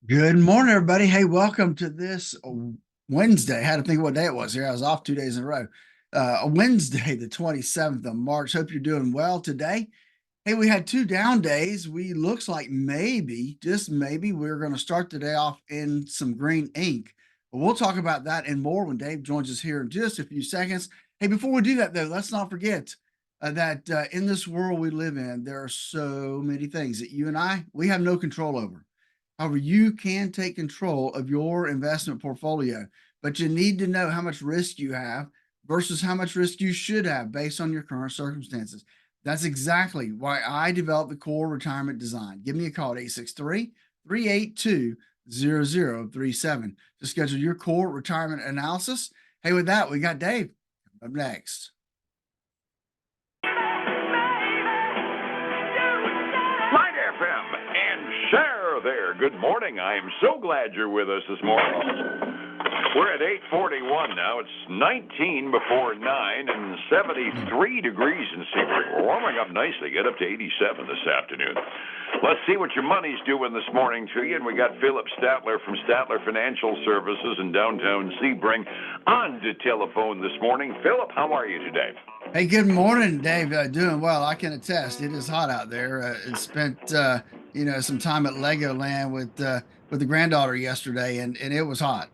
Good morning, everybody. Hey, welcome to this Wednesday. I had to think what day it was here. I was off 2 days in a row. Wednesday, the 27th of March. Hope you're doing well today. Hey, we had two down days. We looks like maybe, just maybe, we're going to start the day off in some green ink. But we'll talk about that and more when Dave joins us here in just a few seconds. Hey, before we do that, though, let's not forget that in this world we live in, there are so many things that you and we have no control over. However, you can take control of your investment portfolio, but you need to know how much risk you have versus how much risk you should have based on your current circumstances. That's exactly why I developed the core retirement design. Give me a call at 863-382-0037 to schedule your core retirement analysis. Hey, with that, we got Dave up next. Light FM and share there. Good morning. I am so glad you're with us this morning. We're at 8:41 now. It's 19 before 9 and 73 degrees in Sebring. We're warming up nicely. Get up to 87 this afternoon. Let's see what your money's doing this morning to you. And we got Phillip Statler from Statler Financial Services in downtown Sebring on the telephone this morning. Phillip, how are you today? Hey, good morning, Dave. Doing well. I can attest. It is hot out there. Spent some time at Legoland with the granddaughter yesterday, and it was hot.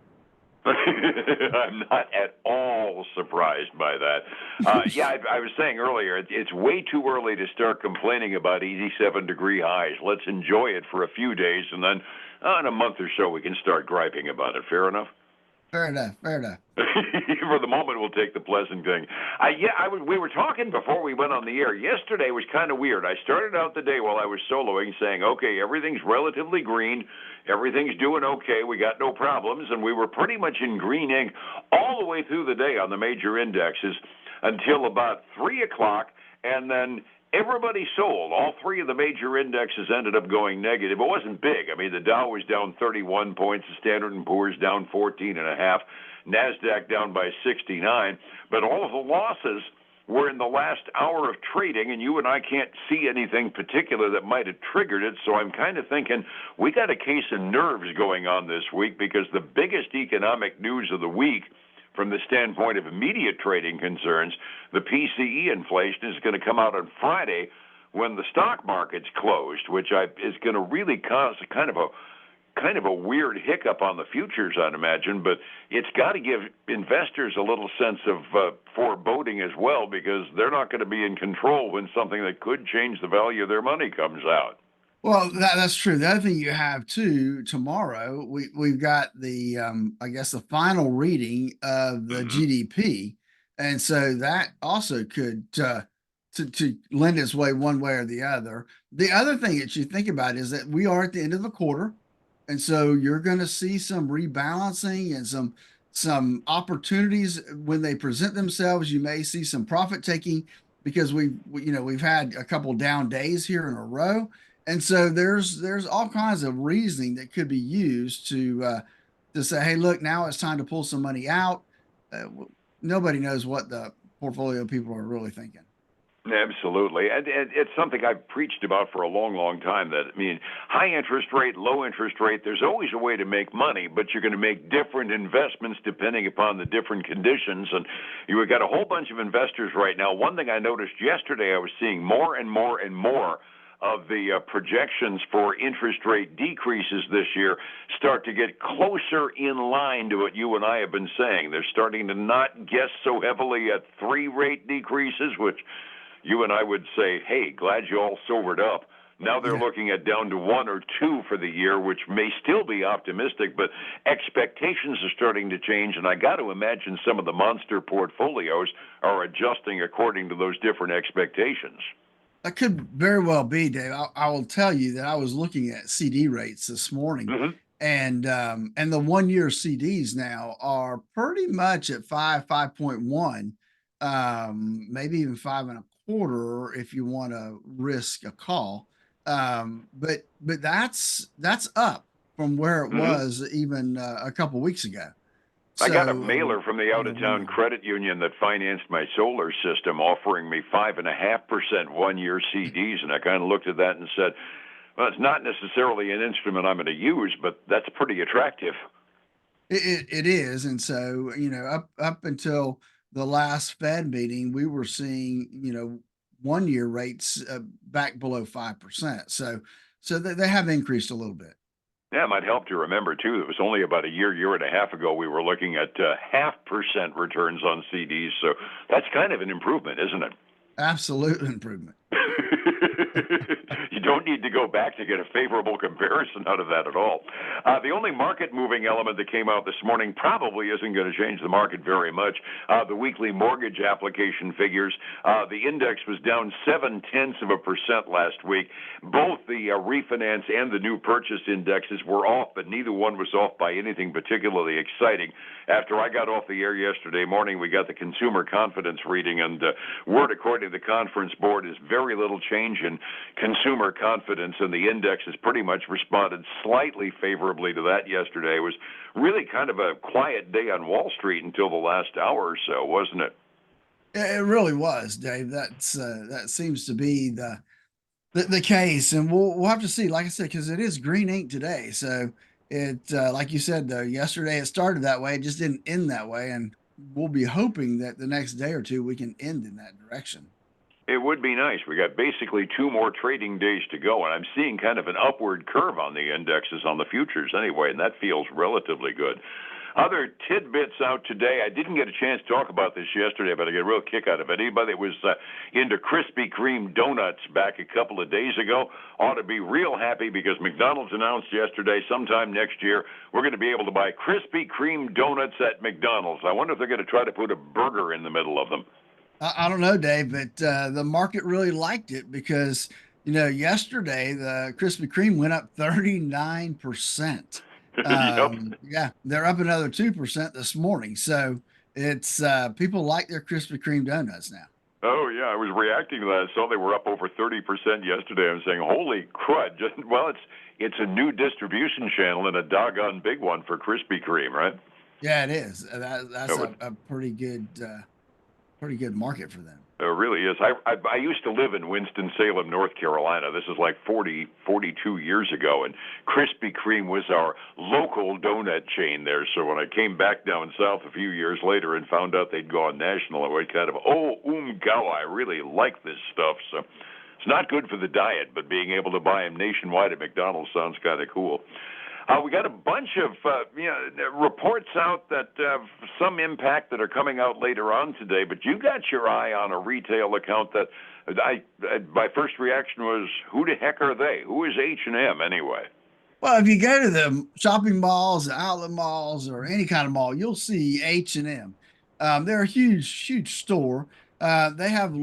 I'm not at all surprised by that. I was saying earlier, it's way too early to start complaining about 87-degree highs. Let's enjoy it for a few days, and then in a month or so we can start griping about it. Fair enough? Fair enough. Fair enough. For the moment, we'll take the pleasant thing. We were talking before we went on the air. Yesterday was kind of weird. I started out the day while I was soloing saying, okay, everything's relatively green. Everything's doing okay. We got no problems. And we were pretty much in green ink all the way through the day on the major indexes until about 3 o'clock. And then everybody sold. All three of the major indexes ended up going negative. It wasn't big. I mean, the Dow was down 31 points. The Standard & Poor's down 14.5. NASDAQ down by 69. But all of the losses were in the last hour of trading, and you and I can't see anything particular that might have triggered it. So I'm kind of thinking we got a case of nerves going on this week because the biggest economic news of the week from the standpoint of immediate trading concerns, the PCE inflation is going to come out on Friday when the stock market's closed, which is going to really cause kind of a weird hiccup on the futures, I'd imagine. But it's got to give investors a little sense of foreboding as well, because they're not going to be in control when something that could change the value of their money comes out. Well, that's true. The other thing you have too tomorrow, we've got the I guess the final reading of the GDP, and so that also could to lend its way one way or the other. The other thing that you think about is that we are at the end of the quarter, and so you're going to see some rebalancing and some opportunities when they present themselves. You may see some profit taking because we've had a couple down days here in a row. And so there's all kinds of reasoning that could be used to say, hey, look, now it's time to pull some money out. Nobody knows what the portfolio people are really thinking. Absolutely. And it's something I've preached about for a long, long time. That, I mean, high interest rate, low interest rate, there's always a way to make money, but you're going to make different investments depending upon the different conditions. And you've got a whole bunch of investors right now. One thing I noticed yesterday, I was seeing more and more and more of the projections for interest rate decreases this year start to get closer in line to what you and I have been saying. They're starting to not guess so heavily at 3 rate decreases, which you and I would say, hey, glad you all sobered up. Now they're looking at down to 1 or 2 for the year, which may still be optimistic, but expectations are starting to change, and I got to imagine some of the monster portfolios are adjusting according to those different expectations. That could very well be, Dave. I will tell you that I was looking at CD rates this morning, and the 1 year CDs now are pretty much at 5.1, maybe even 5.25 if you want to risk a call. But that's up from where it was even a couple weeks ago. I got a mailer from the out-of-town credit union that financed my solar system offering me 5.5% 1 year CDs, and I kind of looked at that and said, Well, it's not necessarily an instrument I'm going to use, but that's pretty attractive. It is, and so up until the last Fed meeting, we were seeing 1 year rates back below 5%. So they have increased a little bit. Yeah, it might help to remember too. It was only about a year and a half ago we were looking at 0.5% returns on CDs. So that's kind of an improvement, isn't it? Absolute improvement. You don't need to go back to get a favorable comparison out of that at all. The only market moving element that came out this morning probably isn't going to change the market very much. The weekly mortgage application figures, the index was down 0.7% last week. Both the refinance and the new purchase indexes were off, but neither one was off by anything particularly exciting. After I got off the air yesterday morning, we got the consumer confidence reading, and word according to the conference board is very little change in consumer confidence, and the index has pretty much responded slightly favorably to that yesterday. It was really kind of a quiet day on Wall Street until the last hour or so, wasn't it? It really was, Dave. That seems to be the case, and we'll have to see. Like I said, because it is green ink today, so it like you said though, yesterday it started that way, it just didn't end that way, and we'll be hoping that the next day or two we can end in that direction. It would be nice. We got basically 2 more trading days to go, and I'm seeing kind of an upward curve on the indexes on the futures anyway, and that feels relatively good. Other tidbits out today. I didn't get a chance to talk about this yesterday, but I get a real kick out of it. Anybody that was into Krispy Kreme donuts back a couple of days ago ought to be real happy because McDonald's announced yesterday sometime next year we're going to be able to buy Krispy Kreme donuts at McDonald's. I wonder if they're going to try to put a burger in the middle of them. I don't know, Dave, but the market really liked it because yesterday the Krispy Kreme went up 39%. Yep. Yeah, they're up another 2% this morning. So it's people like their Krispy Kreme donuts now. Oh, yeah, I was reacting to that. I saw they were up over 30% yesterday. I'm saying, holy crud. Well, it's a new distribution channel and a doggone big one for Krispy Kreme, right? Yeah, it is. That's So a pretty good market for them. it really is. I used to live in Winston-Salem, North Carolina. This is like 42 years ago, and Krispy Kreme was our local donut chain there. So when I came back down south a few years later and found out they'd gone national, I went kind of, I really like this stuff. So it's not good for the diet, but being able to buy them nationwide at McDonald's sounds kind of cool. We got a bunch of reports out that some impact that are coming out later on today, but you got your eye on a retail account that my first reaction was, who the heck are they? Who is H&M anyway? Well, if you go to the shopping malls, the outlet malls, or any kind of mall, you'll see H&M. They're a huge store. They have,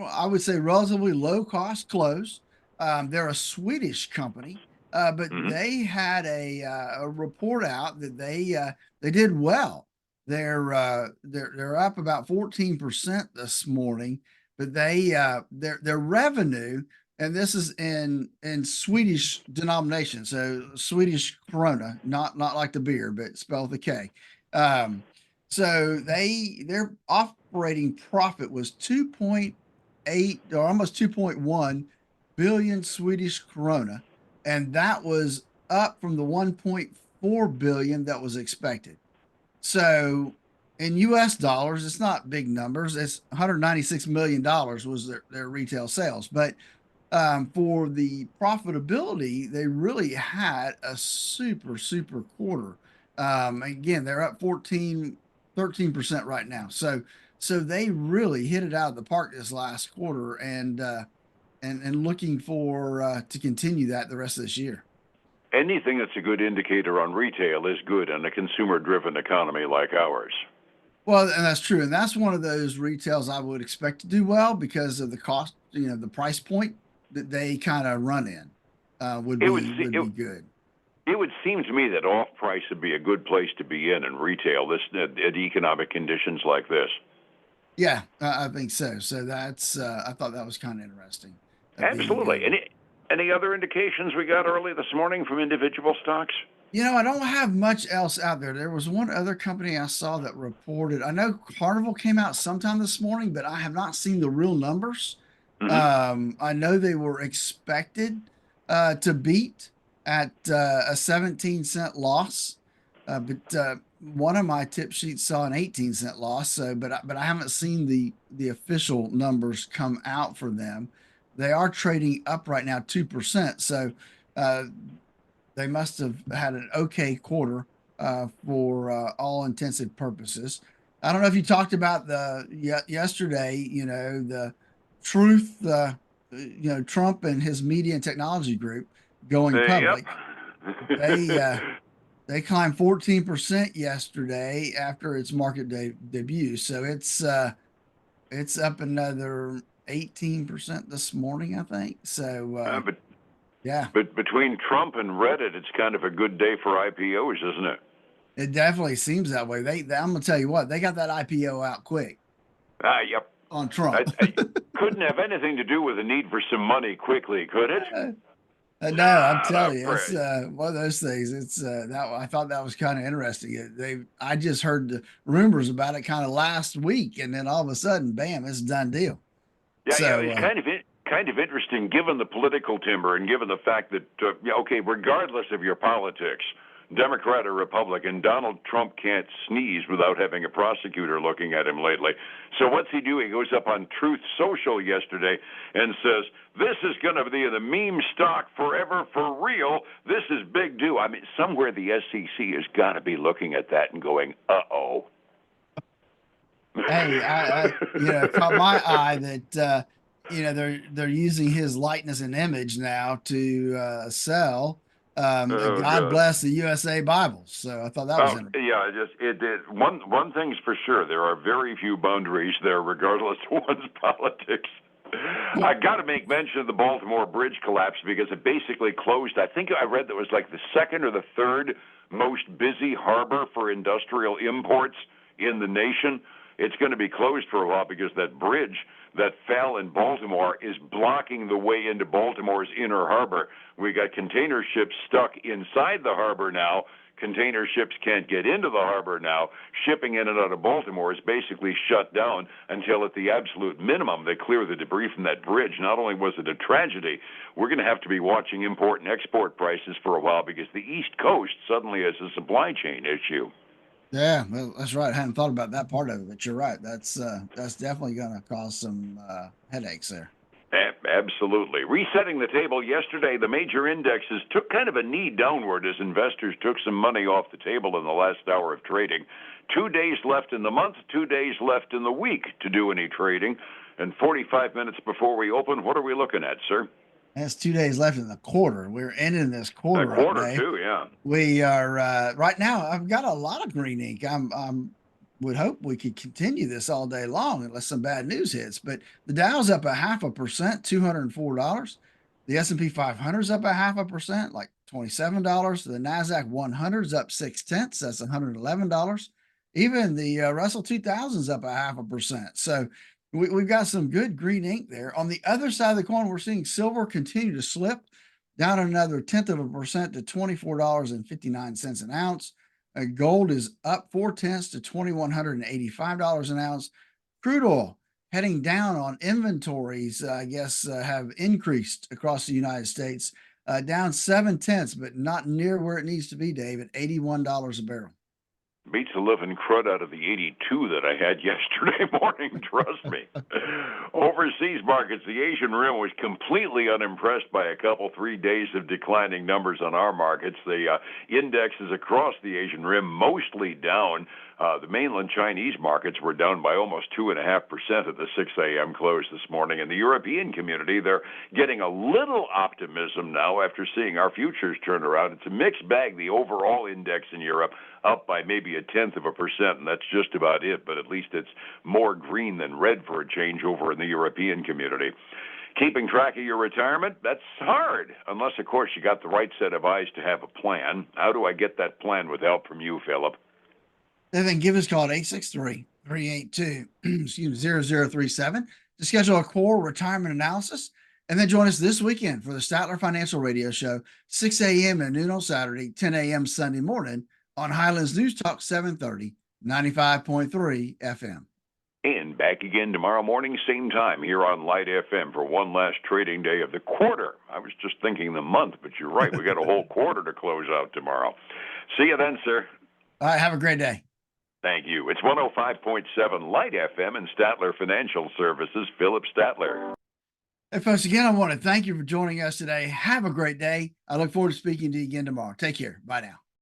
I would say, relatively low cost clothes. They're a Swedish company. But Mm-hmm. they had a report out that they did well. They're up about 14% this morning, but their revenue, and this is in Swedish denomination, so Swedish krona, not like the beer, but spelled with a K. So their operating profit was 2.8 or almost 2.1 billion Swedish krona, and that was up from the 1.4 billion that was expected. So in US dollars, it's not big numbers. It's $196 million was their retail sales. But for the profitability, they really had a super quarter. Again, they're up 13% right now. So they really hit it out of the park this last quarter, and looking for to continue that the rest of this year. Anything that's a good indicator on retail is good in a consumer-driven economy like ours. Well, and that's true, and that's one of those retails I would expect to do well because of the cost, the price point that they kind of run in would be good. It would seem to me that off-price would be a good place to be in retail at economic conditions like this. Yeah, I think so. So that's I thought that was kind of interesting. Absolutely. Any other indications we got early this morning from individual stocks? I don't have much else out there. There was one other company I saw that reported. I know Carnival came out sometime this morning, but I have not seen the real numbers. Mm-hmm. I know they were expected to beat at a 17-cent loss. But one of my tip sheets saw an 18-cent loss. So, but I haven't seen the official numbers come out for them. They are trading up right now 2%. So uh, they must have had an okay quarter for all intensive purposes. I don't know if you talked about yesterday, the truth, Trump and his media and technology group going Yep. public. They uh, they climbed 14% yesterday after its market debut. So it's up another 18% this morning, I think. So but yeah. but between Trump and Reddit, it's kind of a good day for IPOs, isn't it? It definitely seems that way. I'm gonna tell you what, they got that IPO out quick Yep. on I, Trump. I couldn't have anything to do with the need for some money quickly, could it? No, I'm Not a telling you, it's prayer. one of those things. It's that I thought that was kind of interesting. I just heard the rumors about it kind of last week, and then all of a sudden, bam, it's a done deal. Yeah, yeah, So it's kind of interesting given the political timber and given the fact that okay, regardless of your politics, Democrat or Republican, Donald Trump can't sneeze without having a prosecutor looking at him lately. So what's he do? He goes up on Truth Social yesterday and says, "This is going to be the meme stock forever for real. This is big do." I mean, somewhere the SEC has got to be looking at that and going, "Uh-oh." hey, caught my eye that they're using his likeness and image now to sell Oh God God. bless the USA Bibles. So I thought that was Oh interesting. yeah, it did. One thing's for sure: there are very few boundaries there, regardless of one's politics. I got to make mention of the Baltimore Bridge collapse because it basically closed. I think I read that was like the second or the third most busy harbor for industrial imports in the nation. It's going to be closed for a while because that bridge that fell in Baltimore is blocking the way into Baltimore's inner harbor. We got container ships stuck inside the harbor now. Container ships can't get into the harbor now. Shipping in and out of Baltimore is basically shut down until, at the absolute minimum, they clear the debris from that bridge. Not only was it a tragedy, we're going to have to be watching import and export prices for a while because the East Coast suddenly has a supply chain issue. Yeah, well, that's right. I hadn't thought about that part of it, but you're right. That's definitely going to cause some headaches there. Absolutely. Resetting the table yesterday, the major indexes took kind of a knee downward as investors took some money off the table in the last hour of trading. 2 days left in the month, 2 days left in the week to do any trading. And 45 minutes before we open, what are we looking at, sir? That's 2 days left in the quarter. We're ending this A quarter up quarter, day. too, yeah. We are right now. I've got a lot of green ink. I'm would hope we could continue this all day long unless some bad news hits. But the Dow's up 0.5%, $204. The S&P 500 is up 0.5%, like $27. The Nasdaq 100 is up 0.6, that's $111. Even the Russell 2000 is up 0.5%. So we've got some good green ink there. On the other side of the coin, we're seeing silver continue to slip down another 0.1% to $24.59 an ounce. Gold is up 0.4 to $2,185 an ounce. Crude oil heading down on inventories, I guess, have increased across the United States, down 0.7, but not near where it needs to be, Dave, at $81 a barrel. Beats the living crud out of the 82 that I had yesterday morning, trust me. Overseas markets, the Asian Rim was completely unimpressed by a couple, 3 days of declining numbers on our markets. The indexes across the Asian Rim mostly down. The mainland Chinese markets were down by almost 2.5% at the 6 a.m. close this morning. In the European community, they're getting a little optimism now after seeing our futures turn around. It's a mixed bag. The overall index in Europe up by maybe 0.1%, and that's just about it, but at least it's more green than red for a change over in the European community. Keeping track of your retirement, that's hard, unless, of course, you got the right set of eyes to have a plan. How do I get that plan with help from you, Phillip? Then give us a call at 863-382 0037 to schedule a core retirement analysis. And then join us this weekend for the Statler Financial Radio Show, 6 a.m. and noon on Saturday, 10 a.m. Sunday morning on Highlands News Talk 730, 95.3 FM. And and back again tomorrow morning, same time here on Light FM for one last trading day of the quarter. I was just thinking the month, but you're right. We got a whole quarter to close out tomorrow. See you then, sir. All right. Have a great day. Thank you. It's 105.7 Light FM and Statler Financial Services, Phillip Statler. Hey, folks, again, I want to thank you for joining us today. Have a great day. I look forward to speaking to you again tomorrow. Take care. Bye now.